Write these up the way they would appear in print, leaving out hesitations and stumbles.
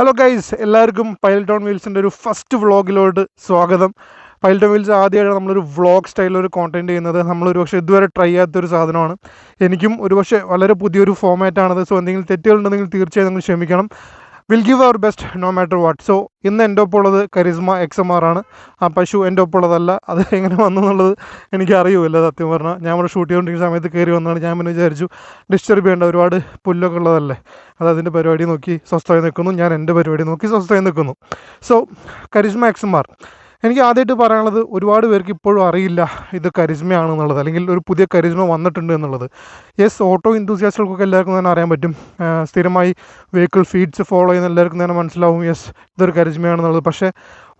Hello guys, എല്ലാവർക്കും pilot on വീൽസിൻ്റെ ഒരു first വ്ളോഗിലോട്ട് സ്വാഗതം. പൈലറ്റ് ഓൺ വീൽസ് ആദ്യമായിട്ട് നമ്മളൊരു വ്ളോഗ് സ്റ്റൈലൊരു കോണ്ടൻറ്റ് ചെയ്യുന്നത്. നമ്മളൊരു പക്ഷേ ഇതുവരെ ട്രൈ ചെയ്യാത്തൊരു സാധനമാണ്. എനിക്കും ഒരു പക്ഷേ വളരെ പുതിയൊരു ഫോമാറ്റാണത്. സോ എന്തെങ്കിലും തെറ്റുകളുണ്ടെങ്കിൽ തീർച്ചയായും നിങ്ങൾ ക്ഷമിക്കണം. Will give our best no matter what. So ഇന്ന് എൻ്റെ ഒപ്പം ഉള്ളത് കരിസ്മ XMR ആണ്. ആ പശു എൻ്റെ ഒപ്പം ഉള്ളതല്ല. അത് എങ്ങനെ വന്നു എന്നുള്ളത് എനിക്ക് അറിയുമല്ലോ. സത്യം പറഞ്ഞാൽ ഞാൻ ഇവിടെ ഷൂട്ട് ചെയ്തുകൊണ്ടിരിക്കുന്ന സമയത്ത് കയറി വന്നതാണ്. ഞാൻ പിന്നെ വിചാരിച്ചു ഡിസ്റ്റർബ് ചെയ്യേണ്ട, ഒരുപാട് പുല്ലൊക്കെ ഉള്ളതല്ലേ, അത് അതിൻ്റെ പരിപാടി നോക്കി സ്വസ്ഥമായി നിൽക്കുന്നു. ഞാൻ എൻ്റെ പരിപാടി നോക്കി സ്വസ്ഥമായി നിൽക്കുന്നു. സോ കരിസ്മ XMR, എനിക്ക് ആദ്യമായിട്ട് പറയാനുള്ളത്, ഒരുപാട് പേർക്ക് ഇപ്പോഴും അറിയില്ല ഇത് കരിസ്മയാണെന്നുള്ളത്, അല്ലെങ്കിൽ ഒരു പുതിയ കരിസ്മ വന്നിട്ടുണ്ട് എന്നുള്ളത്. യെസ്, ഓട്ടോ ഇന്തൂസിയാസ്റ്റുകൾക്കൊക്കെ എല്ലാവർക്കും തന്നെ അറിയാൻ പറ്റും. സ്ഥിരമായി വെഹിക്കിൾ ഫീഡ്സ് ഫോളോ ചെയ്യുന്ന എല്ലാവർക്കും തന്നെ മനസ്സിലാവും യെസ് ഇതൊരു കരിസ്മയാണെന്നുള്ളത്. പക്ഷേ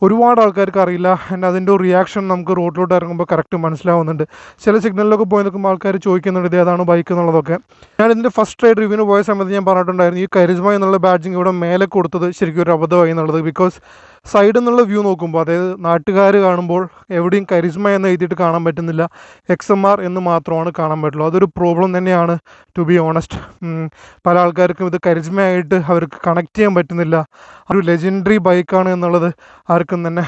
ഒരുപാട് ആൾക്കാർക്ക് അറിയില്ല. ആൻഡ് അതിൻ്റെ ഒരു റിയാക്ഷൻ നമുക്ക് റോഡിലോട്ട് ഇറങ്ങുമ്പോൾ കറക്റ്റ് മനസ്സിലാവുന്നുണ്ട്. ചില സിഗ്നലിലൊക്കെ പോയി നിൽക്കുമ്പോൾ ആൾക്കാർ ചോദിക്കുന്നുണ്ട് ഇത് ഏതാണ് ബൈക്ക് എന്നുള്ളതൊക്കെ. ഞാൻ ഇതിൻ്റെ ഫസ്റ്റ് റൈഡ് റിവ്യൂവിന് പോയ സമയത്ത് ഞാൻ പറഞ്ഞിട്ടുണ്ടായിരുന്നു ഈ കരിസ്മ എന്നുള്ള ബാഡ്ജിങ് ഇവിടെ മേലെ കൊടുത്തത് ശരിക്കും ഒരു അബദ്ധമായി എന്നുള്ളത്. ബിക്കോസ് സൈഡിൽ നിന്നുള്ള വ്യൂ നോക്കുമ്പോൾ, അതായത് നാട്ടുകാർ കാണുമ്പോൾ എവിടെയും കരിസ്മ എന്ന് എഴുതിയിട്ട് കാണാൻ പറ്റുന്നില്ല, XMR എന്ന് മാത്രമാണ് കാണാൻ പറ്റുള്ളൂ. അതൊരു പ്രോബ്ലം തന്നെയാണ്, ടു ബി ഓണസ്റ്റ്. പല ആൾക്കാർക്കും ഇത് കരിസ്മയായിട്ട് അവർക്ക് കണക്ട് ചെയ്യാൻ പറ്റുന്നില്ല. ഒരു ലെജൻഡറി ബൈക്കാണ് എന്നുള്ളത് ആർക്കും തന്നെ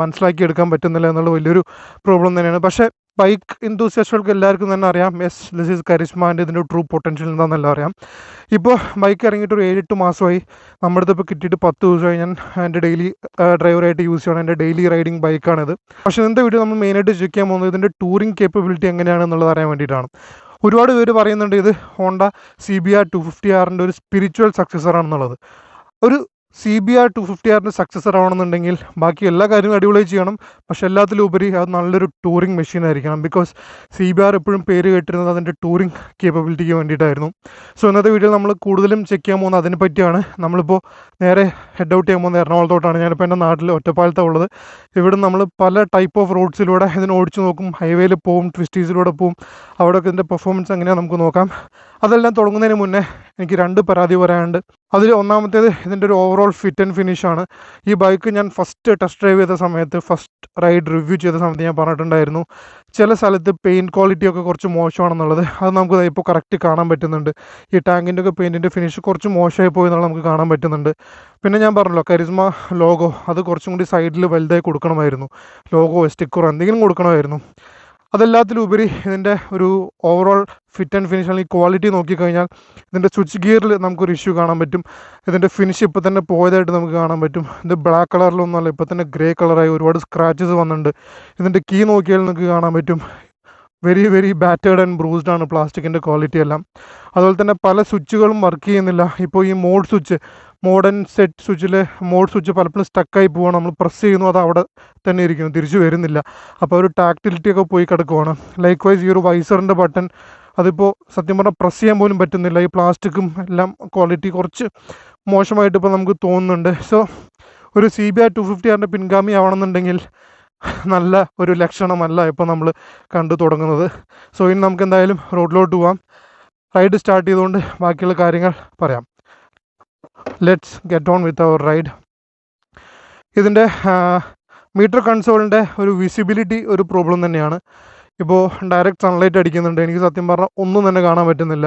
മനസ്സിലാക്കിയെടുക്കാൻ പറ്റുന്നില്ല എന്നുള്ള വലിയൊരു പ്രോബ്ലം തന്നെയാണ്. പക്ഷേ ബൈക്ക് ഇന്തൂസിയാസ്റ്റുകൾക്ക് എല്ലാവർക്കും തന്നെ അറിയാം yes this is charisma and ഇതിൻ്റെ ട്രൂ പൊട്ടൻഷ്യൽ എന്താണെന്നെല്ലാം അറിയാം. ഇപ്പോൾ ബൈക്ക് ഇറങ്ങിയിട്ട് ഒരു 7-8 മാസമായി. നമ്മുടെ അടുത്ത് ഇപ്പോൾ കിട്ടിയിട്ട് 10 ദിവസമായി. ഞാൻ എൻ്റെ ഡെയിലി ഡ്രൈവറായിട്ട് യൂസ് ചെയ്യണം, എൻ്റെ ഡെയിലി റൈഡിങ് ബൈക്കാണിത്. പക്ഷേ ഇന്നത്തെ വീഡിയോ നമ്മൾ മെയിനായിട്ട് ചെക്ക് ചെയ്യാൻ പോകുന്നത് ഇതിൻ്റെ ടൂറിംഗ് കേപ്പബിലിറ്റി എങ്ങനെയാണെന്നുള്ളത് അറിയാൻ വേണ്ടിയിട്ടാണ്. ഒരുപാട് പേര് പറയുന്നുണ്ട് ഇത് ഹോണ്ട CBR 250R ഒരു സ്പിരിച്വൽ സക്സസറാണെന്നുള്ളത്. ഒരു CBR 250R സക്സസർ ആവണമെന്നുണ്ടെങ്കിൽ ബാക്കി എല്ലാ കാര്യവും അടിപൊളിയായി ചെയ്യണം. പക്ഷെ എല്ലാത്തിലും ഉപരി അത് നല്ലൊരു ടൂറിംഗ് മെഷീൻ ആയിരിക്കണം. ബിക്കോസ് CBR എപ്പോഴും പേര് കേട്ടിരുന്നത് അതിൻ്റെ ടൂറിംഗ് കേപ്പബിലിറ്റിക്ക് വേണ്ടിയിട്ടായിരുന്നു. സോ ഇന്നത്തെ വീഡിയോ നമ്മൾ കൂടുതലും ചെക്ക് ചെയ്യാൻ പോകുന്നത് അതിനെ പറ്റിയാണ്. നമ്മളിപ്പോൾ നേരെ ഹെഡ് ഔട്ട് ചെയ്യാൻ പോകുന്നത് എറണാകുളത്തോട്ടാണ്. ഞാനിപ്പോൾ എൻ്റെ നാട്ടിൽ ഒറ്റപ്പാലത്താണ് ഉള്ളത്. ഇവിടെ നമ്മൾ പല ടൈപ്പ് ഓഫ് റോഡ്സിലൂടെ ഇതിന് ഓടിച്ചു നോക്കും. ഹൈവേയിൽ പോവും, ട്വിസ്റ്റീസിലൂടെ പോവും. അവിടെയൊക്കെ ഇതിൻ്റെ പെർഫോമൻസ് എങ്ങനെയാണ് നമുക്ക് നോക്കാം. അതെല്ലാം തുടങ്ങുന്നതിന് മുന്നേ എനിക്ക് 2 പരാതി പറയാനുണ്ട്. അതിൽ ഒന്നാമത്തേത് ഇതിൻ്റെ ഒരു ഓവറോൾ ഫിറ്റ് ആൻഡ് ഫിനിഷാണ്. ഈ ബൈക്ക് ഞാൻ ഫസ്റ്റ് ടെസ്റ്റ് ഡ്രൈവ് ചെയ്ത സമയത്ത്, ഫസ്റ്റ് റൈഡ് റിവ്യൂ ചെയ്ത സമയത്ത് ഞാൻ പറഞ്ഞിട്ടുണ്ടായിരുന്നു ചില സ്ഥലത്ത് പെയിൻറ്റ് ക്വാളിറ്റി ഒക്കെ കുറച്ച് മോശമാണെന്നുള്ളത്. അത് നമുക്ക് ഇപ്പോൾ കറക്റ്റ് കാണാൻ പറ്റുന്നുണ്ട്. ഈ ടാങ്കിൻ്റെ ഒക്കെ പെയിൻറ്റിൻ്റെ ഫിനിഷ് കുറച്ച് മോശമായി പോയി എന്നുള്ളത് നമുക്ക് കാണാൻ പറ്റുന്നുണ്ട്. പിന്നെ ഞാൻ പറഞ്ഞല്ലോ കരിസ്മ ലോഗോ അത് കുറച്ചും കൂടി സൈഡിൽ വലുതായി കൊടുക്കണമായിരുന്നു. ലോഗോ സ്റ്റിക്കറോ എന്തെങ്കിലും കൊടുക്കണമായിരുന്നു. അതെല്ലാത്തിലും ഉപരി ഇതിൻ്റെ ഒരു ഓവറോൾ ഫിറ്റ് ആൻഡ് ഫിനിഷ് അല്ലെങ്കിൽ ക്വാളിറ്റി നോക്കിക്കഴിഞ്ഞാൽ ഇതിൻ്റെ സ്വിച്ച് ഗിയറിൽ നമുക്കൊരു ഇഷ്യൂ കാണാൻ പറ്റും. ഇതിൻ്റെ ഫിനിഷ് ഇപ്പോൾ തന്നെ പോയതായിട്ട് നമുക്ക് കാണാൻ പറ്റും. ഇത് ബ്ലാക്ക് കളറിലൊന്നുമല്ല, ഇപ്പോൾ തന്നെ ഗ്രേ കളറായി ഒരുപാട് സ്ക്രാച്ചസ് വന്നിട്ടുണ്ട്. ഇതിൻ്റെ കീ നോക്കിയാൽ നിങ്ങൾക്ക് കാണാൻ പറ്റും very very battered and bruised ആണ് പ്ലാസ്റ്റിക്കിൻ്റെ ക്വാളിറ്റി എല്ലാം. അതുപോലെ തന്നെ പല സ്വിച്ചുകളും വർക്ക് ചെയ്യുന്നില്ല. ഇപ്പോൾ ഈ മോഡ് സ്വിച്ച്, മോഡേൺ സെറ്റ് സ്വിച്ചിൽ മോഡ് സ്വിച്ച് പലപ്പോഴും സ്റ്റക്കായി പോവാണ്. നമ്മൾ പ്രസ് ചെയ്യുന്നു, അത് അവിടെ തന്നെ ഇരിക്കുന്നു, തിരിച്ചു വരുന്നില്ല. അപ്പോൾ ഒരു ടാക്ടിലിറ്റി ഒക്കെ പോയി കിടക്കുവാണ്. ലൈക്ക് വൈസ് ഈ ഒരു വൈസറിൻ്റെ ബട്ടൺ അതിപ്പോൾ സത്യം പറഞ്ഞാൽ പ്രസ് ചെയ്യാൻ പോലും പറ്റുന്നില്ല. ഈ പ്ലാസ്റ്റിക്കും എല്ലാം ക്വാളിറ്റി കുറച്ച് മോശമായിട്ട് ഇപ്പോൾ നമുക്ക് തോന്നുന്നുണ്ട്. സോ ഒരു CBR 250R പിൻഗാമി ആവണമെന്നുണ്ടെങ്കിൽ നല്ല ഒരു ലക്ഷണമല്ല ഇപ്പോൾ നമ്മൾ കണ്ടു തുടങ്ങുന്നത്. സോ ഇനി നമുക്ക് എന്തായാലും റോഡിലോട്ട് പോവാം. റൈഡ് സ്റ്റാർട്ട് ചെയ്തുകൊണ്ട് ബാക്കിയുള്ള കാര്യങ്ങൾ പറയാം. Let's get on with our ride. ഇതിൻ്റെ മീറ്റർ കൺസോളിൻ്റെ ഒരു വിസിബിലിറ്റി ഒരു പ്രോബ്ലം തന്നെയാണ്. ഇപ്പോൾ ഡയറക്റ്റ് സൺലൈറ്റ് അടിക്കുന്നുണ്ട്, എനിക്ക് സത്യം പറഞ്ഞാൽ ഒന്നും തന്നെ കാണാൻ പറ്റുന്നില്ല.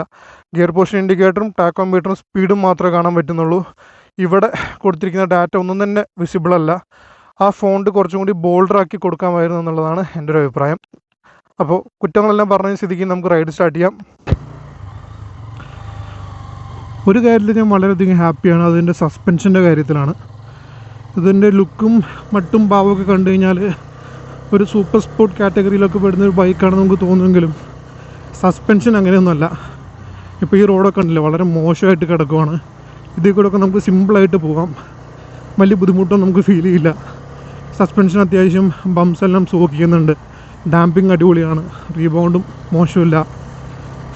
ഗിയർ പൊസിഷൻ ഇൻഡിക്കേറ്ററും ടാക്കോമീറ്ററും സ്പീഡും മാത്രമേ കാണാൻ പറ്റുന്നുള്ളൂ. ഇവിടെ കൊടുത്തിരിക്കുന്ന ഡാറ്റ ഒന്നും തന്നെ വിസിബിൾ അല്ല. ആ ഫോണ്ട് കുറച്ചും കൂടി ബോൾഡറാക്കി കൊടുക്കാമായിരുന്നു എന്നുള്ളതാണ് എൻ്റെ ഒരു അഭിപ്രായം. അപ്പോൾ കുറ്റങ്ങളെല്ലാം പറഞ്ഞ സ്ഥിതിക്ക് നമുക്ക് റൈഡ് സ്റ്റാർട്ട് ചെയ്യാം. ഒരു കാര്യത്തിൽ ഞാൻ വളരെയധികം ഹാപ്പിയാണ്, അതിൻ്റെ സസ്പെൻഷൻ്റെ കാര്യത്തിലാണ്. ഇതിൻ്റെ ലുക്കും മട്ടും ഭാവമൊക്കെ കണ്ടു കഴിഞ്ഞാൽ ഒരു സൂപ്പർ സ്പോർട്ട് കാറ്റഗറിയിലൊക്കെ പെടുന്ന ഒരു ബൈക്കാണെന്ന് നമുക്ക് തോന്നുമെങ്കിലും സസ്പെൻഷൻ അങ്ങനെയൊന്നുമല്ല. ഇപ്പോൾ ഈ റോഡൊക്കെ ഉണ്ടല്ലോ വളരെ മോശമായിട്ട് കിടക്കുവാണ്. ഇതിൽ കൂടെ ഒക്കെ നമുക്ക് സിമ്പിളായിട്ട് പോകാം, വലിയ ബുദ്ധിമുട്ടൊന്നും നമുക്ക് ഫീൽ ചെയ്യില്ല. സസ്പെൻഷൻ അത്യാവശ്യം ബംസ് എല്ലാം സോക്കിക്കുന്നുണ്ട്. ഡാമ്പിങ് അടിപൊളിയാണ്, റീബൗണ്ടും മോശമില്ല.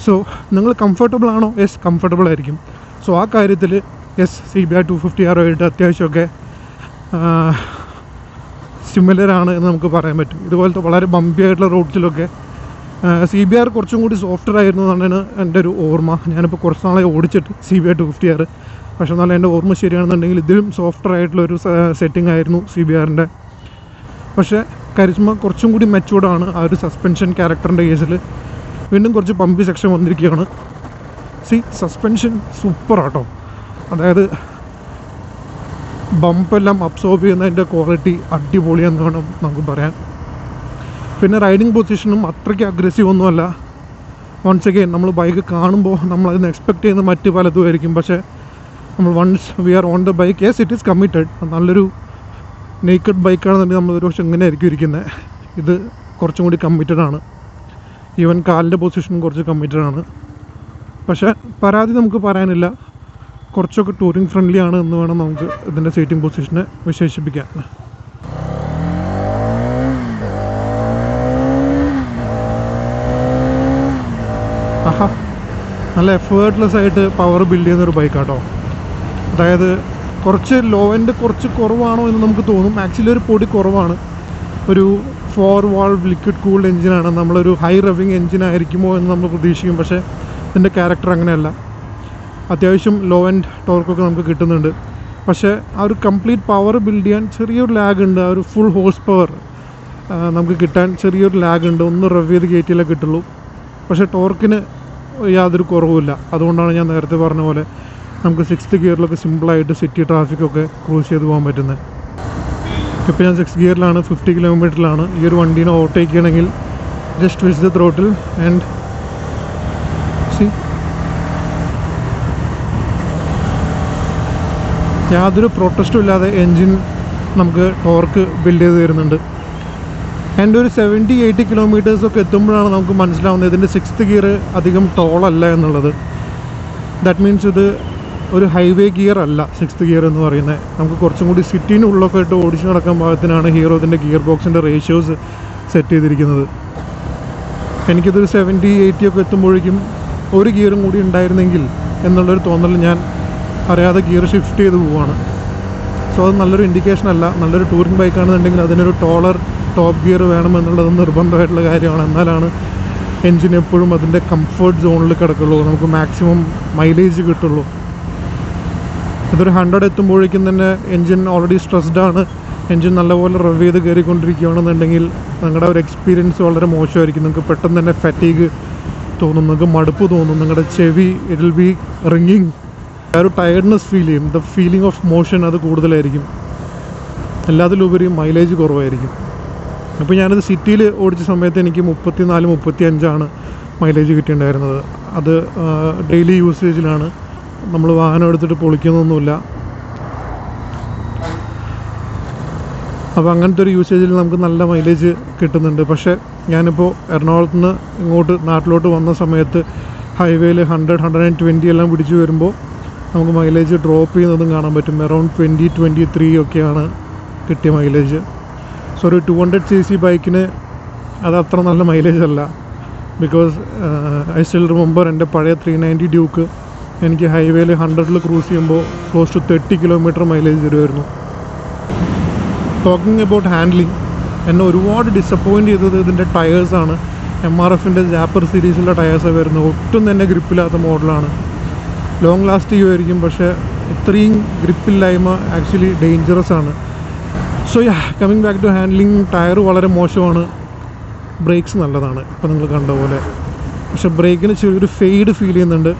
സോ നിങ്ങൾ കംഫർട്ടബിൾ ആണോ? യെസ്, കംഫർട്ടബിൾ ആയിരിക്കും. സോ ആ കാര്യത്തിൽ യെസ് CBR 250R ആയിട്ട് അത്യാവശ്യമൊക്കെ സിമിലറാണ് എന്ന് നമുക്ക് പറയാൻ പറ്റും. ഇതുപോലത്തെ വളരെ ബമ്പി ആയിട്ടുള്ള റോഡ്സിലൊക്കെ CBR കുറച്ചും കൂടി സോഫ്റ്റ്വെയർ ആയിരുന്നു എന്നാണ് എൻ്റെ ഒരു ഓർമ്മ. ഞാനിപ്പോൾ കുറച്ച് നാളെ ഓടിച്ചിട്ട് CBR 250R, പക്ഷേ എന്നാലും എൻ്റെ ഓർമ്മ ശരിയാണെന്നുണ്ടെങ്കിൽ ഇതിലും സോഫ്റ്റ്വെയർ ആയിട്ടുള്ളൊരു സെറ്റിംഗ് ആയിരുന്നു CBRൻ്റെ. പക്ഷേ കരിസ്മ കുറച്ചും കൂടി മെച്ചൂർഡാണ് ആ ഒരു സസ്പെൻഷൻ ക്യാരക്ടറിൻ്റെ കേസിൽ. വീണ്ടും കുറച്ച് പമ്പി സെക്ഷൻ ബമ്പെല്ലാം അബ്സോർബ് ചെയ്യുന്നതിൻ്റെ ക്വാളിറ്റി അടിപൊളിയെന്ന് വേണം നമുക്ക് പറയാൻ. പിന്നെ റൈഡിങ് പൊസിഷനും അത്രയ്ക്ക് അഗ്രസീവ് ഒന്നുമല്ല. വൺസ് അഗെയിൻ നമ്മൾ ബൈക്ക് കാണുമ്പോൾ നമ്മളതിന് എക്സ്പെക്റ്റ് ചെയ്യുന്ന മറ്റ് പലതും ആയിരിക്കും. പക്ഷേ നമ്മൾ once we are on the bike, yes it is committed. നല്ലൊരു നേക്കഡ് ബൈക്കാണെന്നുണ്ടെങ്കിൽ നമ്മൾ ഒരു പക്ഷേ ഇങ്ങനെ ആയിരിക്കും ഇരിക്കുന്നത്. ഇത് കുറച്ചും കൂടി കമ്മിറ്റഡ് ആണ്. ഈവൻ കാലിൻ്റെ പൊസിഷനും കുറച്ച് കമ്മിറ്റഡ് ആണ്. പക്ഷേ പരാതി നമുക്ക് പറയാനില്ല. കുറച്ചൊക്കെ ടൂറിങ് ഫ്രണ്ട്ലി ആണ് എന്ന് വേണം നമുക്ക് ഇതിൻ്റെ സീറ്റിംഗ് പൊസിഷനെ വിശേഷിപ്പിക്കാൻ. ആഹാ, നല്ല എഫേർട്ട്ലെസ് ആയിട്ട് പവർ ബിൽഡ് ചെയ്യുന്നൊരു ബൈക്കാട്ടോ. അതായത് കുറച്ച് ലോ എൻഡ് കുറച്ച് കുറവാണോ എന്ന് നമുക്ക് തോന്നും. ആക്ച്വലി ഒരു പൊടി കുറവാണ്. ഒരു 4 വാൾവ് ലിക്വിഡ് കൂൾഡ് എഞ്ചിനാണ്. നമ്മളൊരു ഹൈ റവിങ് എഞ്ചിനായിരിക്കുമോ എന്ന് നമ്മൾ പ്രതീക്ഷിക്കും. പക്ഷേ ഇതിൻ്റെ ക്യാരക്ടർ അങ്ങനെയല്ല. അത്യാവശ്യം ലോ എൻഡ് ടോർക്കൊക്കെ നമുക്ക് കിട്ടുന്നുണ്ട്. പക്ഷേ ആ ഒരു കംപ്ലീറ്റ് പവർ ബിൽഡ് ചെയ്യാൻ ചെറിയൊരു ലാഗ് ഉണ്ട്. ആ ഒരു ഫുൾ ഹോഴ്സ് പവർ നമുക്ക് കിട്ടാൻ ചെറിയൊരു ലാഗ് ഉണ്ട്. ഒന്ന് റവ് ചെയ്ത് കയറ്റിയാലേ കിട്ടുള്ളൂ. പക്ഷേ ടോർക്കിന് യാതൊരു കുറവുമില്ല. അതുകൊണ്ടാണ് ഞാൻ നേരത്തെ പറഞ്ഞ പോലെ നമുക്ക് 6th ഗിയറിലൊക്കെ സിമ്പിളായിട്ട് സിറ്റി ട്രാഫിക്കൊക്കെ ക്രൂസ് ചെയ്ത് പോകാൻ പറ്റുന്നത്. ഇപ്പോൾ ഞാൻ 6th ഗിയറിലാണ്, 50 കിലോമീറ്ററിലാണ്. ഈ ഒരു വണ്ടീനെ ഓവർടേക്ക് ചെയ്യണമെങ്കിൽ just whizz the throttle and see, യാതൊരു പ്രൊട്ടസ്റ്റും ഇല്ലാതെ എൻജിൻ നമുക്ക് ടോർക്ക് ബിൽഡ് ചെയ്ത് തരുന്നുണ്ട്. ആൻഡ് ഒരു 70-80 കിലോമീറ്റേഴ്സൊക്കെ എത്തുമ്പോഴാണ് നമുക്ക് മനസ്സിലാവുന്നത് ഇതിൻ്റെ 6th ഗിയർ അധികം ടോളല്ല എന്നുള്ളത്. ദാറ്റ് മീൻസ് ഇത് ഒരു ഹൈവേ ഗിയർ അല്ല 6th ഗിയർ എന്ന് പറയുന്നത്. നമുക്ക് കുറച്ചും കൂടി സിറ്റിനുള്ളൊക്കെ ആയിട്ട് ഓടിച്ച് നടക്കാൻ പാകത്തിനാണ് ഹീറോ ഇതിൻ്റെ ഗിയർ ബോക്സിൻ്റെ റേഷ്യോസ് സെറ്റ് ചെയ്തിരിക്കുന്നത്. എനിക്കിതൊരു 70-80 ഒക്കെ എത്തുമ്പോഴേക്കും ഒരു ഗിയറും കൂടി ഉണ്ടായിരുന്നെങ്കിൽ എന്നുള്ളൊരു തോന്നൽ ഞാൻ അറിയാതെ ഗിയർ ഷിഫ്റ്റ് ചെയ്ത് പോവുകയാണ്. സോ അത് നല്ലൊരു ഇൻഡിക്കേഷൻ അല്ല. നല്ലൊരു ടൂറിംഗ് ബൈക്കാണെന്നുണ്ടെങ്കിൽ അതിനൊരു ടോളർ ടോപ്പ് ഗിയർ വേണമെന്നുള്ളത് നിർബന്ധമായിട്ടുള്ള കാര്യമാണ്. എന്നാലാണ് എൻജിൻ എപ്പോഴും അതിൻ്റെ കംഫർട്ട് സോണിൽ കിടക്കുള്ളൂ, നമുക്ക് മാക്സിമം മൈലേജ് കിട്ടുള്ളൂ. ഇതൊരു 100 എത്തുമ്പോഴേക്കും തന്നെ എൻജിൻ ഓൾറെഡി സ്ട്രെസ്ഡ് ആണ്, എൻജിൻ നല്ലപോലെ റവ് ചെയ്ത് കയറിക്കൊണ്ടിരിക്കുകയാണെന്നുണ്ടെങ്കിൽ നിങ്ങളുടെ ഒരു എക്സ്പീരിയൻസ് വളരെ മോശമായിരിക്കും. നിങ്ങൾക്ക് പെട്ടെന്ന് തന്നെ ഫാറ്റീഗ് തോന്നും, നിങ്ങൾക്ക് മടുപ്പ് തോന്നും, നിങ്ങളുടെ ചെവി ഇറ്റ് വിൽ ബി റിങ്ങിങ്, ആ ഒരു ടയർഡ്നെസ് ഫീൽ ചെയ്യും. ദ ഫീലിംഗ് ഓഫ് മോഷൻ അത് കൂടുതലായിരിക്കും. എല്ലാത്തിലുപരി മൈലേജ് കുറവായിരിക്കും. അപ്പോൾ ഞാനത് സിറ്റിയിൽ ഓടിച്ച സമയത്ത് എനിക്ക് 34-35 മൈലേജ് കിട്ടിയിട്ടുണ്ടായിരുന്നത്. അത് ഡെയിലി യൂസേജിലാണ്. നമ്മൾ വാഹനം എടുത്തിട്ട് പൊളിക്കുന്നൊന്നുമില്ല. അപ്പോൾ അങ്ങനത്തെ ഒരു യൂസേജിൽ നമുക്ക് നല്ല മൈലേജ് കിട്ടുന്നുണ്ട്. പക്ഷേ ഞാനിപ്പോൾ എറണാകുളത്ത് നിന്ന് ഇങ്ങോട്ട് നാട്ടിലോട്ട് വന്ന സമയത്ത് ഹൈവേയിൽ 100-120 എല്ലാം പിടിച്ചു വരുമ്പോൾ നമുക്ക് മൈലേജ് ഡ്രോപ്പ് ചെയ്യുന്നതും കാണാൻ പറ്റും. അറൗണ്ട് 20-23 ഒക്കെയാണ് കിട്ടിയ മൈലേജ്. സോ ഒരു 200cc ബൈക്കിന് അത് അത്ര നല്ല മൈലേജ് അല്ല. ബിക്കോസ് ഐ സ്റ്റിൽ റിമെമ്പർ എൻ്റെ പഴയ 390 ഡ്യൂക്ക് എനിക്ക് ഹൈവേയിൽ 100-ൽ ക്രൂസ് ചെയ്യുമ്പോൾ ക്ലോസ് ടു 30 കിലോമീറ്റർ മൈലേജ് തരുമായിരുന്നു. ടോക്കിംഗ് അബൌട്ട് ഹാൻഡ്ലിങ്, എന്നെ ഒരുപാട് ഡിസപ്പോയിൻ്റ് ചെയ്തത് ഇതിൻ്റെ ടയേഴ്സാണ്. MRFൻ്റെ ജാപ്പർ സീരീസിലുള്ള ടയേഴ്സാണ് വരുന്നത്. ഒട്ടും തന്നെ ഗ്രിപ്പില്ലാത്ത മോഡലാണ്. ലോങ് ലാസ്റ്റ് ചെയ്യുമായിരിക്കും, പക്ഷേ ഇത്രയും ഗ്രിപ്പില്ലായ്മ ആക്ച്വലി ഡേഞ്ചറസ് ആണ്. So coming back to handling, tyre വളരെ മോശമാണ്. ബ്രേക്സ് നല്ലതാണ് ഇപ്പോൾ നിങ്ങൾ കണ്ട പോലെ. പക്ഷേ ബ്രേക്കിന് ചെറിയൊരു ഫെയ്ഡ് ഫീൽ ചെയ്യുന്നുണ്ട്.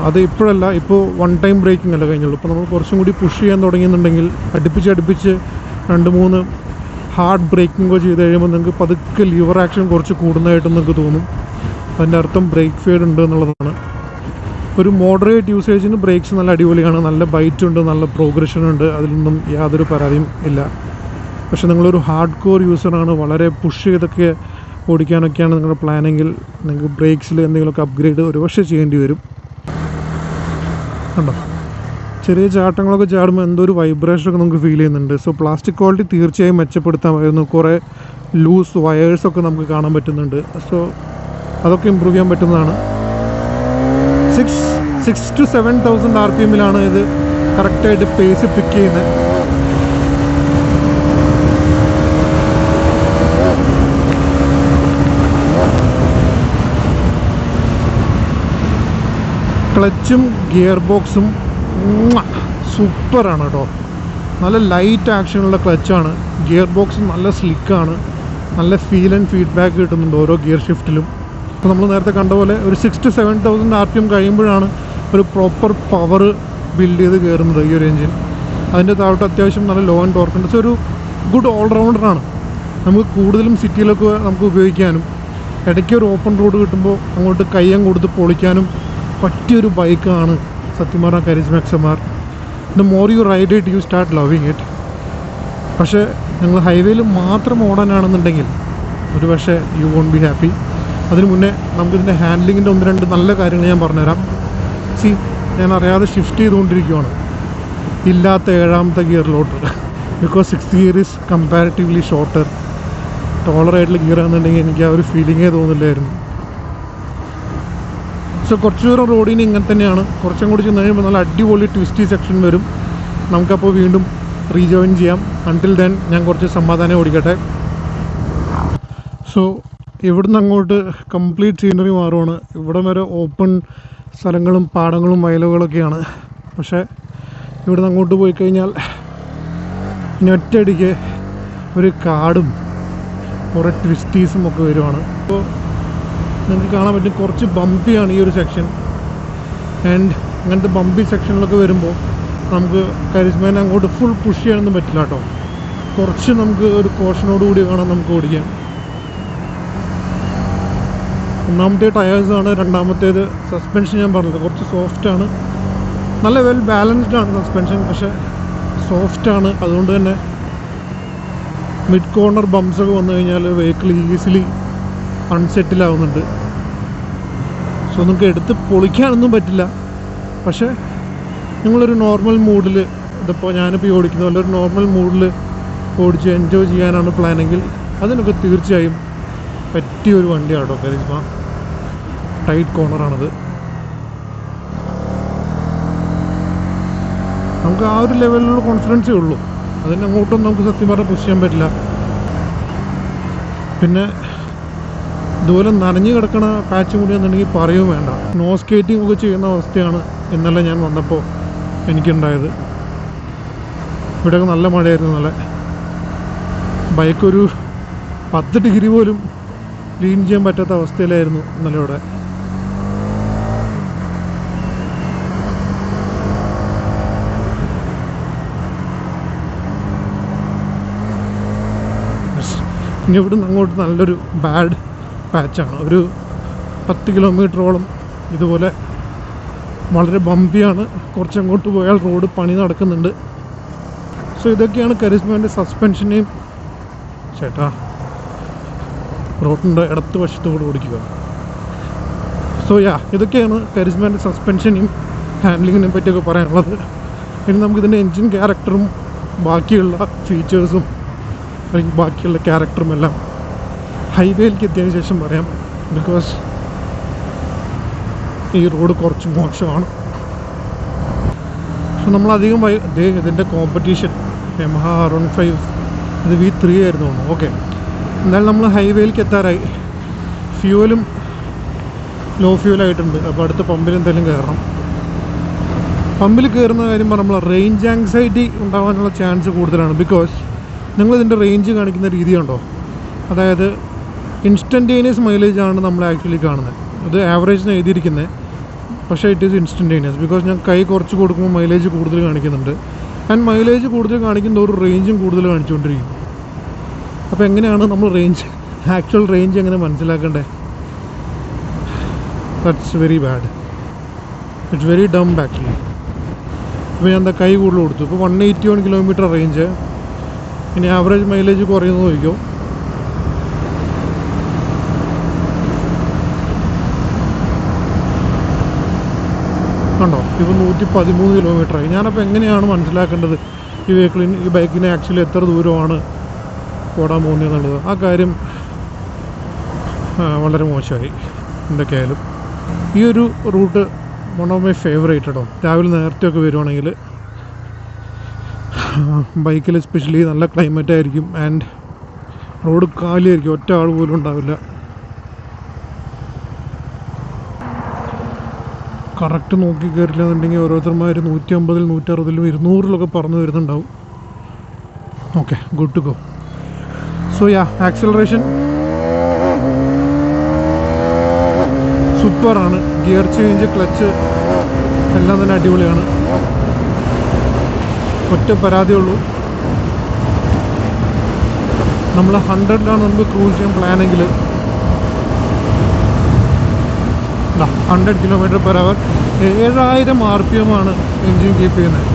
അത് ഇപ്പോഴല്ല, ഇപ്പോൾ 1 ടൈം ബ്രേക്കിംഗ് അല്ല കഴിഞ്ഞുള്ളൂ. ഇപ്പോൾ നമ്മൾ കുറച്ചും കൂടി പുഷ് ചെയ്യാൻ തുടങ്ങിയെന്നുണ്ടെങ്കിൽ അടുപ്പിച്ച് 2-3 ഹാർഡ് ബ്രേക്കിങ്ങോ ചെയ്ത് കഴിയുമ്പോൾ നിങ്ങൾക്ക് പതുക്കെ ലിവർ ആക്ഷൻ കുറച്ച് കൂടുന്നതായിട്ട് നിങ്ങൾക്ക് തോന്നും. അതിൻ്റെ അർത്ഥം ബ്രേക്ക് ഫെയ്ഡ് ഉണ്ട് എന്നുള്ളതാണ്. ഒരു മോഡറേറ്റ് യൂസേജിന് ബ്രേക്സ് നല്ല അടിപൊളിയാണ്, നല്ല ബൈറ്റുണ്ട്, നല്ല പ്രോഗ്രഷനുണ്ട്, അതിലൊന്നും യാതൊരു പരാതിയും ഇല്ല. പക്ഷേ നിങ്ങളൊരു ഹാർഡ് കോർ യൂസറാണ്, വളരെ പുഷ് ചെയ്തൊക്കെ ഓടിക്കാനൊക്കെയാണ് നിങ്ങളുടെ പ്ലാനെങ്കിൽ നിങ്ങൾക്ക് ബ്രേക്സിൽ എന്തെങ്കിലുമൊക്കെ അപ്ഗ്രേഡ് ഒരുപക്ഷെ ചെയ്യേണ്ടി വരും. കണ്ടോ, ചെറിയ ചാട്ടങ്ങളൊക്കെ ചാടുമ്പോൾ എന്തോ ഒരു വൈബ്രേഷനൊക്കെ നമുക്ക് ഫീൽ ചെയ്യുന്നുണ്ട്. സോ പ്ലാസ്റ്റിക് ക്വാളിറ്റി തീർച്ചയായും മെച്ചപ്പെടുത്താമായിരുന്നു. കുറേ ലൂസ് വയേഴ്സൊക്കെ നമുക്ക് കാണാൻ പറ്റുന്നുണ്ട്. സോ അതൊക്കെ ഇമ്പ്രൂവ് ചെയ്യാൻ പറ്റുന്നതാണ്. 6 to 7,000 RPM ഇത് കറക്റ്റായിട്ട് പേസ് പിക്ക് ചെയ്യുന്നത്. ക്ലച്ചും ഗിയർ ബോക്സും സൂപ്പറാണ് കേട്ടോ. നല്ല ലൈറ്റ് ആക്ഷനുള്ള ക്ലച്ചാണ്. ഗിയർ ബോക്സ് നല്ല സ്ലിക്കാണ്. നല്ല ഫീൽ ആൻഡ് ഫീഡ്ബാക്ക് കിട്ടുന്നുണ്ട് ഓരോ ഗിയർ ഷിഫ്റ്റിലും. അപ്പോൾ നമ്മൾ നേരത്തെ കണ്ട പോലെ ഒരു 6 to 7,000 RPM കഴിയുമ്പോഴാണ് ഒരു പ്രോപ്പർ പവർ ബിൽഡ് ചെയ്ത് കയറുന്നത് ഈ ഒരു എൻജിൻ. അതിൻ്റെ താഴോട്ട് അത്യാവശ്യം നല്ല ലോ ആൻഡ് ടോർക്ക് ഉണ്ട്. സോ ഒരു ഗുഡ് ഓൾറൗണ്ടറാണ്. നമുക്ക് കൂടുതലും സിറ്റിയിലൊക്കെ നമുക്ക് ഉപയോഗിക്കാനും ഇടയ്ക്ക് ഒരു ഓപ്പൺ റോഡ് കിട്ടുമ്പോൾ അങ്ങോട്ട് കയ്യം കൊടുത്ത് പൊളിക്കാനും പറ്റിയൊരു ബൈക്കാണ് സത്യം പറഞ്ഞാൽ charisma XMR. The more you ride it you start loving it. പക്ഷേ നിങ്ങൾ ഹൈവേയിൽ മാത്രം ഓടാനാണെന്നുണ്ടെങ്കിൽ ഒരു പക്ഷേ യു വോണ്ട് ബി ഹാപ്പി. അതിന് മുന്നേ നമുക്കിതിൻ്റെ ഹാൻഡ്ലിങ്ങിൻ്റെ 1-2 നല്ല കാര്യങ്ങൾ ഞാൻ പറഞ്ഞുതരാം. ഞാൻ അറിയാതെ ഷിഫ്റ്റ് ചെയ്തുകൊണ്ടിരിക്കുകയാണ് ഇല്ലാത്ത 7ാമത്തെ ഗിയറിലോട്ട്. Because 6th gear is comparatively shorter. ടോളറായിട്ടുള്ള ഗിയർ ആണെന്നുണ്ടെങ്കിൽ എനിക്ക് ആ ഒരു ഫീലിങ്ങേ തോന്നില്ലായിരുന്നു. സോ കുറച്ച് ദൂരം റോഡിന് ഇങ്ങനെ തന്നെയാണ്. കുറച്ചും കൂടി ചെന്ന് കഴിയുമ്പോൾ നല്ല അടിപൊളി ട്വിസ്റ്റി സെക്ഷൻ വരും. നമുക്കപ്പോൾ വീണ്ടും റീജോയിൻ ചെയ്യാം. അൺടിൽ ദെൻ ഞാൻ കുറച്ച് സമാധാനം ഓടിക്കട്ടെ. സോ ഇവിടുന്ന് അങ്ങോട്ട് കംപ്ലീറ്റ് സീനറി മാറുവാണ്. ഇവിടെ വരെ ഓപ്പൺ സ്ഥലങ്ങളും പാടങ്ങളും വയലുകളൊക്കെയാണ്. പക്ഷേ ഇവിടുന്ന് അങ്ങോട്ട് പോയി കഴിഞ്ഞാൽ ഇനി ഒറ്റയടിക്ക് ഒരു കാടും കുറേ ട്വിസ്റ്റീസും ഒക്കെ വരുവാണ്. അപ്പോൾ നിങ്ങൾക്ക് കാണാൻ പറ്റും കുറച്ച് ബമ്പിയാണ് ഈ ഒരു സെക്ഷൻ. ആൻഡ് അങ്ങനത്തെ ബമ്പി സെക്ഷനിലൊക്കെ വരുമ്പോൾ നമുക്ക് കരിസ്മേനെ അങ്ങോട്ട് ഫുൾ പുഷ് ചെയ്യാനൊന്നും പറ്റില്ല കേട്ടോ. കുറച്ച് നമുക്ക് ഒരു കോഷനോടുകൂടി കാണാൻ നമുക്ക് ഓടിക്കാം. ഒന്നാമത്തെ ടയേഴ്സാണ്. രണ്ടാമത്തേത് സസ്പെൻഷൻ ഞാൻ പറഞ്ഞത് കുറച്ച് സോഫ്റ്റാണ്. നല്ല വെൽ ബാലൻസ്ഡ് ആണ് സസ്പെൻഷൻ, പക്ഷേ സോഫ്റ്റാണ്. അതുകൊണ്ട് തന്നെ മിഡ് കോർണർ ബംപ്സൊക്കെ വന്നു കഴിഞ്ഞാൽ വെഹിക്കിൾ ഈസിലി അൺസെറ്റിലാവുന്നുണ്ട്. സോ നിങ്ങൾക്ക് എടുത്ത് പൊളിക്കാനൊന്നും പറ്റില്ല. പക്ഷേ നിങ്ങളൊരു നോർമൽ മൂഡിൽ, ഇതിപ്പോൾ ഞാനിപ്പോൾ ഈ ഓടിക്കുന്ന പോലെ ഒരു നോർമൽ മൂഡിൽ ഓടിച്ച് എൻജോയ് ചെയ്യാനാണ് പ്ലാനെങ്കിൽ അതിനൊക്കെ തീർച്ചയായും പറ്റിയൊരു വണ്ടിയാണ് കേട്ടോ കരിസ്മ. ടൈറ്റ് കോർണറാണത്. നമുക്ക് ആ ഒരു ലെവലിലുള്ള കോൺഫിഡൻസേ ഉള്ളൂ. അതിനങ്ങോട്ടും നമുക്ക് സത്യം പറഞ്ഞാൽ പുഷ് ചെയ്യാൻ പറ്റില്ല. പിന്നെ ഇതുപോലെ നനഞ്ഞു കിടക്കണ പാച്ച് കൂടി എന്നുണ്ടെങ്കിൽ പറയുകയും വേണ്ട. സ്നോ സ്കേറ്റിംഗ് ഒക്കെ ചെയ്യുന്ന അവസ്ഥയാണ് ഇന്നലെ ഞാൻ വന്നപ്പോൾ എനിക്കുണ്ടായത്. ഇവിടെയൊക്കെ നല്ല മഴയായിരുന്നു. നല്ല ബൈക്കൊരു 10 ഡിഗ്രി പോലും ക്ലീൻ ചെയ്യാൻ പറ്റാത്ത അവസ്ഥയിലായിരുന്നു ഇന്നലെ ഇവിടെ. ഇനി ഇവിടുന്ന് അങ്ങോട്ട് നല്ലൊരു ബാഡ് പാച്ചാണ്. ഒരു 10 കിലോമീറ്ററോളം ഇതുപോലെ വളരെ ബമ്പിയാണ്. കുറച്ചങ്ങോട്ട് പോയാൽ റോഡ് പണി നടക്കുന്നുണ്ട്. സോ ഇതൊക്കെയാണ് കരിസ്മേൻ്റെ സസ്പെൻഷനെയും ചേട്ടാ റോഡിൻ്റെ ഇടത്ത് വശത്തുകൂടെ ഓടിക്കുക. സോ ഇതൊക്കെയാണ് കരിസ്മേൻ്റെ സസ്പെൻഷനെയും ഹാൻഡ്ലിങ്ങിനെ പറ്റിയൊക്കെ പറയാനുള്ളത്. ഇനി നമുക്കിതിൻ്റെ എൻജിൻ ക്യാരക്ടറും ബാക്കിയുള്ള ഫീച്ചേഴ്സും അല്ലെങ്കിൽ ബാക്കിയുള്ള ക്യാരക്ടറും എല്ലാം ഹൈവേയിലേക്ക് എത്തിയതിനു ശേഷം പറയാം. ബിക്കോസ് ഈ റോഡ് കുറച്ച് മോശമാണ്. സോ നമ്മളധികം ഇതിൻ്റെ കോമ്പറ്റീഷൻ യമഹ R15 ഇത് V3 ആയിരുന്നു തോന്നുന്നു. ഓക്കെ, എന്നാലും നമ്മൾ ഹൈവേയിലേക്ക് എത്താറായി. ഫ്യൂവലും ലോ ഫ്യൂവലായിട്ടുണ്ട്. അപ്പോൾ അടുത്ത പമ്പിൽ എന്തെങ്കിലും കയറണം. പമ്പിൽ കയറുന്ന കാര്യം പറയുമ്പോൾ റേഞ്ച് ആങ്സൈറ്റി ഉണ്ടാകാനുള്ള ചാൻസ് കൂടുതലാണ്. ബിക്കോസ് നിങ്ങളിതിൻ്റെ റേഞ്ച് കാണിക്കുന്ന രീതി കണ്ടോ, അതായത് ഇൻസ്റ്റൻറ്റേനിയസ് മൈലേജാണ് നമ്മൾ ആക്ച്വലി കാണുന്നത്. ഇത് ആവറേജിന് എഴുതിയിരിക്കുന്നത്, പക്ഷേ ഇറ്റ് ഈസ് ഇൻസ്റ്റൻറ്റേനിയസ്. ബിക്കോസ് ഞാൻ കൈ കുറച്ച് കൊടുക്കുമ്പോൾ മൈലേജ് കൂടുതൽ കാണിക്കുന്നുണ്ട്. ആൻഡ് മൈലേജ് കൂടുതൽ കാണിക്കുന്ന ഒരു റേഞ്ചും കൂടുതൽ കാണിച്ചുകൊണ്ടിരിക്കും. അപ്പോൾ എങ്ങനെയാണ് നമ്മൾ ആക്ച്വൽ റേഞ്ച് എങ്ങനെ മനസ്സിലാക്കണ്ടേ? That's very bad. It's very dumb actually. ഇപ്പോൾ ഞാൻ എന്താ കൈ കൂടുതൽ കൊടുത്തു. ഇപ്പോൾ 181 കിലോമീറ്റർ റേഞ്ച്. ഇനി ആവറേജ് മൈലേജ് കുറയുന്നു നോക്കിക്കോ. കണ്ടോ, ഇപ്പോൾ 113 കിലോമീറ്ററായി. ഞാനപ്പോൾ എങ്ങനെയാണ് മനസ്സിലാക്കേണ്ടത് ഈ ബൈക്കിന് ആക്ച്വലി എത്ര ദൂരമാണ് ഓടാൻ പോകുന്നതെന്നുള്ളത്? ആ കാര്യം വളരെ മോശമായി. എന്തൊക്കെയായാലും ഈ ഒരു route one of my favourite കേട്ടോ. രാവിലെ നേരത്തെയൊക്കെ വരുവാണെങ്കിൽ ബൈക്കിൽ എസ്പെഷ്യലി നല്ല ക്ലൈമറ്റ് ആയിരിക്കും. ആൻഡ് റോഡ് കാലിയായിരിക്കും, ഒറ്റ ആൾ പോലും ഉണ്ടാവില്ല. കറക്റ്റ് നോക്കി കയറില്ല എന്നുണ്ടെങ്കിൽ ഓരോരുത്തർമാർ 150, 160, 200 പറന്ന് വരുന്നുണ്ടാവും. Okay, good to go. So acceleration സൂപ്പറാണ്. ഗിയർ ചേഞ്ച്, ക്ലച്ച് എല്ലാം തന്നെ അടിപൊളിയാണ്. ഒറ്റ പരാതിയുള്ളൂ, നമ്മൾ 100ലാണ് നമുക്ക് ക്രൂസ് ചെയ്യാൻ പ്ലാനെങ്കിൽ 100 km/h 7000 RPM ആണ് എൻജിൻ കീപ്പ് ചെയ്യുന്നത്.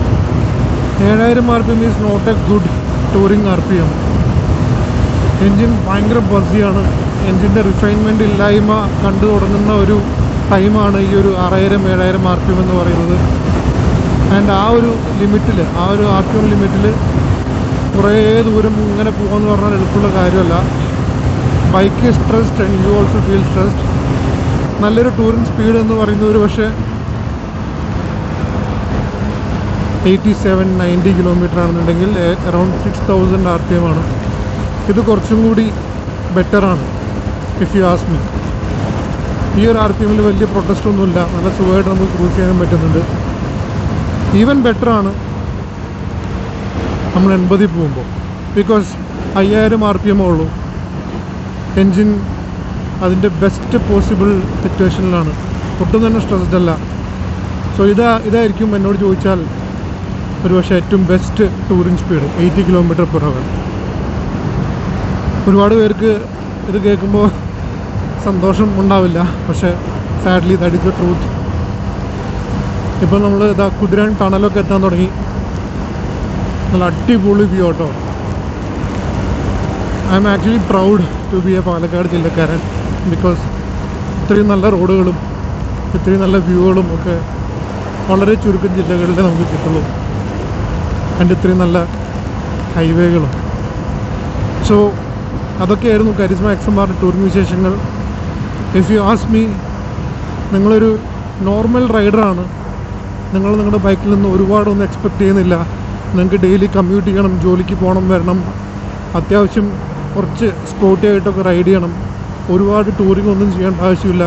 7000 RPM is not a good touring RPM. Engine ഭയങ്കര ബസിയാണ്. എൻജിൻ്റെ റിഫൈൻമെൻറ്റ് ഇല്ലായ്മ കണ്ടു തുടങ്ങുന്ന ഒരു ടൈമാണ് ഈ ഒരു 6000-7000 RPM എന്ന് പറയുന്നത്. ആൻഡ് ആ ഒരു ലിമിറ്റിൽ, ആ ഒരു RPM ലിമിറ്റിൽ കുറേ ദൂരം ഇങ്ങനെ പോകുമെന്ന് പറഞ്ഞാൽ എളുപ്പമുള്ള കാര്യമല്ല. Bike stressed and you also feel stressed. നല്ലൊരു ടൂറിങ് സ്പീഡ് എന്ന് പറയുന്നത് ഒരു പക്ഷേ 87-90 km ആണെന്നുണ്ടെങ്കിൽ അറൗണ്ട് 6000 RPM ആണ്. ഇത് കുറച്ചും കൂടി ബെറ്ററാണ് ഇഫ് യു ആസ്ക് മീ. ഈ ഒരു RPM വലിയ പ്രൊട്ടസ്റ്റ് ഒന്നുമില്ല, നല്ല സുഖമായിട്ട് നമുക്ക് ക്രൂസ് ചെയ്യാനും പറ്റുന്നുണ്ട്. ഈവൻ ബെറ്ററാണ് നമ്മൾ 80 പോകുമ്പോൾ, ബിക്കോസ് 5000 RPM ഉള്ളൂ. എൻജിൻ അതിൻ്റെ ബെസ്റ്റ് പോസിബിൾ സിറ്റുവേഷനിലാണ്, ഒട്ടും തന്നെ സ്ട്രെസ്ഡ് അല്ല. സോ ഇതായിരിക്കും എന്നോട് ചോദിച്ചാൽ ഒരു പക്ഷേ ഏറ്റവും ബെസ്റ്റ് ടൂറിങ് സ്പീഡ് 80 km/h. ഒരുപാട് പേർക്ക് ഇത് കേൾക്കുമ്പോൾ സന്തോഷം ഉണ്ടാവില്ല, പക്ഷേ sadly that is the truth. ഇപ്പോൾ നമ്മൾ കുതിരാൻ ടണലൊക്കെ എത്താൻ തുടങ്ങി. നല്ല അടിപൊളി വ്യൂ കേട്ടോ. I'm actually proud to be a Palakkad ജില്ലക്കാരൻ, ബിക്കോസ് ഇത്രയും നല്ല റോഡുകളും ഇത്രയും നല്ല വ്യൂകളും ഒക്കെ വളരെ ചുരുക്കം ജില്ലകളിൽ നമുക്ക് കിട്ടുള്ളൂ. ആൻഡ് ഇത്രയും നല്ല ഹൈവേകളും. സോ അതൊക്കെയായിരുന്നു കരിസ്മ XMR ടൂറിംഗ് വിശേഷങ്ങൾ. ഇഫ് യു ആസ്ക് മീ, നിങ്ങളൊരു നോർമൽ റൈഡറാണ്, നിങ്ങൾ നിങ്ങളുടെ ബൈക്കിൽ നിന്ന് ഒരുപാടൊന്നും എക്സ്പെക്റ്റ് ചെയ്യുന്നില്ല. നിങ്ങൾക്ക് ഡെയിലി കമ്മ്യൂട്ട് ചെയ്യണം, ജോലിക്ക് പോകണം വരണം, അത്യാവശ്യം കുറച്ച് സ്പോർട്ടി ആയിട്ടൊക്കെ റൈഡ് ചെയ്യണം, ഒരുപാട് ടൂറിംഗ് ഒന്നും ചെയ്യേണ്ട ആവശ്യമില്ല,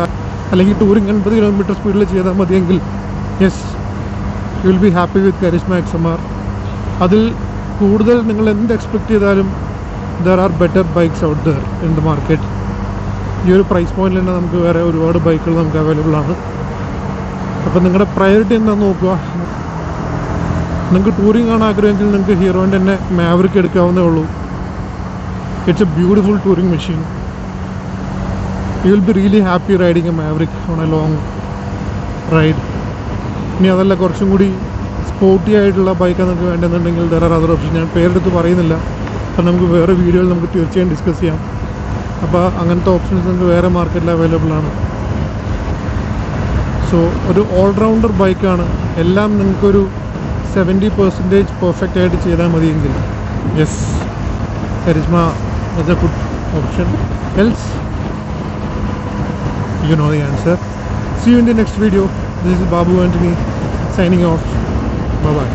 അല്ലെങ്കിൽ ടൂറിംഗ് 80 km സ്പീഡിൽ ചെയ്താൽ മതിയെങ്കിൽ yes, you will be happy with Karizma XMR. അതിൽ കൂടുതൽ നിങ്ങൾ എന്ത് എക്സ്പെക്റ്റ് ചെയ്താലും there are better bikes out there in the market. ഈ ഒരു പ്രൈസ് പോയിന്റിൽ തന്നെ നമുക്ക് വേറെ ഒരുപാട് ബൈക്കുകൾ നമുക്ക് അവൈലബിൾ ആണ്. അപ്പോൾ നിങ്ങളുടെ പ്രയോറിറ്റി എന്താണെന്ന് നോക്കുക. നിങ്ങൾക്ക് ടൂറിംഗ് ആണ് ആഗ്രഹമെങ്കിൽ നിങ്ങൾക്ക് ഹീറോയിൻ്റെ തന്നെ മാവറിക് എടുക്കാവുന്നേ ഉള്ളൂ. It's A beautiful touring machine. U will be really happy riding A maverick on A long ride. ഇനി അതല്ല കുറച്ചും കൂടി സ്പോർട്ടി ആയിട്ടുള്ള ബൈക്കാണ് നിങ്ങൾക്ക് വേണ്ടെന്നുണ്ടെങ്കിൽ ദർ ആർ അതർ ഓപ്ഷൻ. ഞാൻ പേരെടുത്ത് പറയുന്നില്ല, അപ്പം നമുക്ക് വേറെ വീഡിയോയിൽ നമുക്ക് തീർച്ചയായും ഡിസ്കസ് ചെയ്യാം. അപ്പോൾ അങ്ങനത്തെ ഓപ്ഷൻസ് നിങ്ങൾക്ക് വേറെ മാർക്കറ്റിൽ അവൈലബിൾ ആണ്. സോ ഒരു ഓൾറൗണ്ടർ ബൈക്കാണ്. എല്ലാം നിങ്ങൾക്കൊരു 70% പെർഫെക്റ്റ് ആയിട്ട് ചെയ്താൽ മതിയെങ്കിൽ yes, Karizma is a good option. Else, you know the answer. See you in the next video. This is Babu Antony signing off. Bye bye.